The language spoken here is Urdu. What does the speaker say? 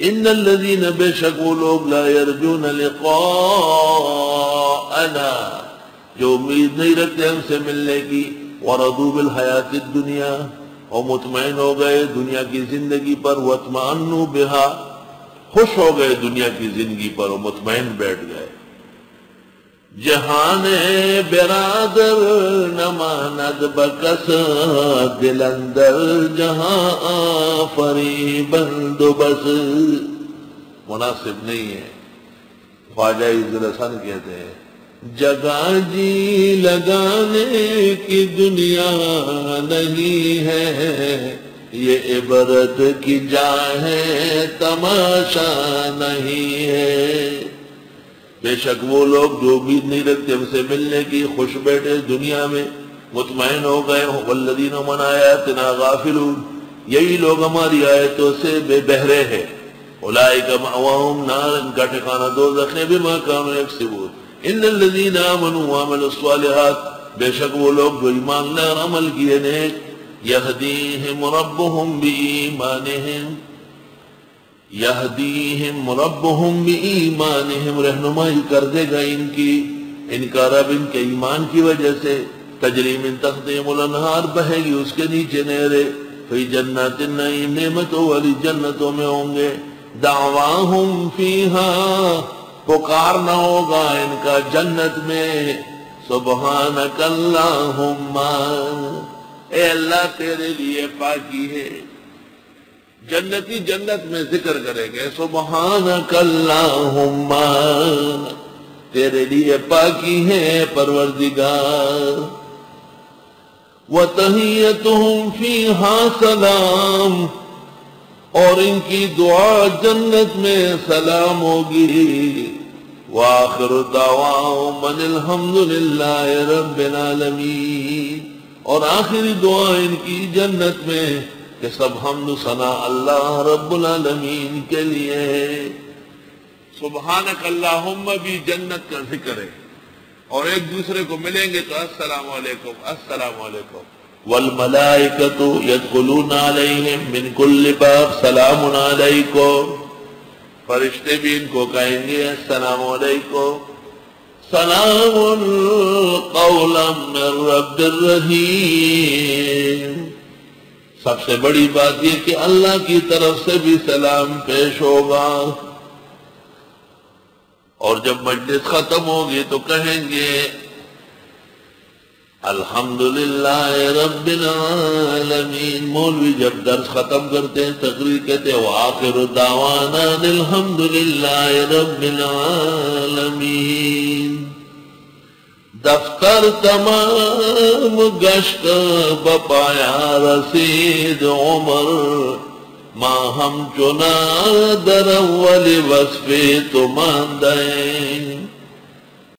ان الذین بے شک وہ لوگ لا یرجون لقاءنا جو امید نہیں رکھتے ہم سے ملنے کی، ورضوا بالحیات الدنیا اور مطمئن ہو گئے دنیا کی زندگی پر، واطمأنوا بها خوش ہو گئے دنیا کی زندگی پر اور مطمئن بیٹھ گئے۔ جہان برادر نماند بکس دل اندر جہاں فریبند بس، مناسب نہیں ہے۔ خواجہ عزت حسن کہتے ہیں جگہ جی لگانے کی دنیا نہیں ہے، یہ عبرت کی جا ہے تماشا نہیں ہے۔ بے شک وہ لوگ جو امید نہیں رکھتے ہم سے ملنے کی، خوش بیٹھے دنیا میں، مطمئن ہو گئے، والذین من آیاتنا غافلون یہی لوگ ہماری آیتوں سے بے بہرے ہیں، اولئک مأواہم نار ان کا ٹھکانہ دوزخ ہے بما کانوا یکسبون۔ ان الذین آمنوا وعملوا الصالحات بے شک وہ لوگ جو ایمان لائے اور عمل کیے نیک، یہدیہم ربہم بایمانہم یہدیہم ربہم بایمانہم رہنمائی کر دے گا ان کی، ان کا رب ان کے ایمان کی وجہ سے، تجری من تحتہم الانہار بہے گی اس کے نیچے نہریں، فی جنات النعیم نعمتوں والی جنتوں میں ہوں گے، دعواہم فیہا پکارنا ہوگا ان کا جنت میں، سبحانک اللہم اے اللہ تیرے لیے پاکی ہے۔ جنتی جنت میں ذکر کریں گے سبحانک اللہم تیرے لیے پاکی ہے پروردگار، وتحیتہم فیہا سلام اور ان کی دعا جنت میں سلام ہوگی، وآخر دعواہم ان الحمدللہ رب العالمین اور آخری دعا ان کی جنت میں کہ سب حمد و ثنا اللہ رب العالمین کے لیے ہے۔ سبحانک اللہم بھی جنت کا ذکر ہے، اور ایک دوسرے کو ملیں گے تو السلام علیکم السلام علیکم، والملائکۃ یدخلون علیہم من کل باب سلام علیکم، فرشتے بھی ان کو کہیں گے السلام علیکم، سلام قولا من رب الرحیم۔ سب سے بڑی بات یہ کہ اللہ کی طرف سے بھی سلام پیش ہوگا، اور جب مجلس ختم ہوگی تو کہیں گے الحمدللہ رب العالمین۔ مولوی جب درس ختم کرتے ہیں تقریر کہتے ہیں وآخر دعوانا الحمدللہ رب العالمین۔ دفتر تمام گشت بپایا رسید عمر، ماں ہم چنا در اول وصف تو ماندیں۔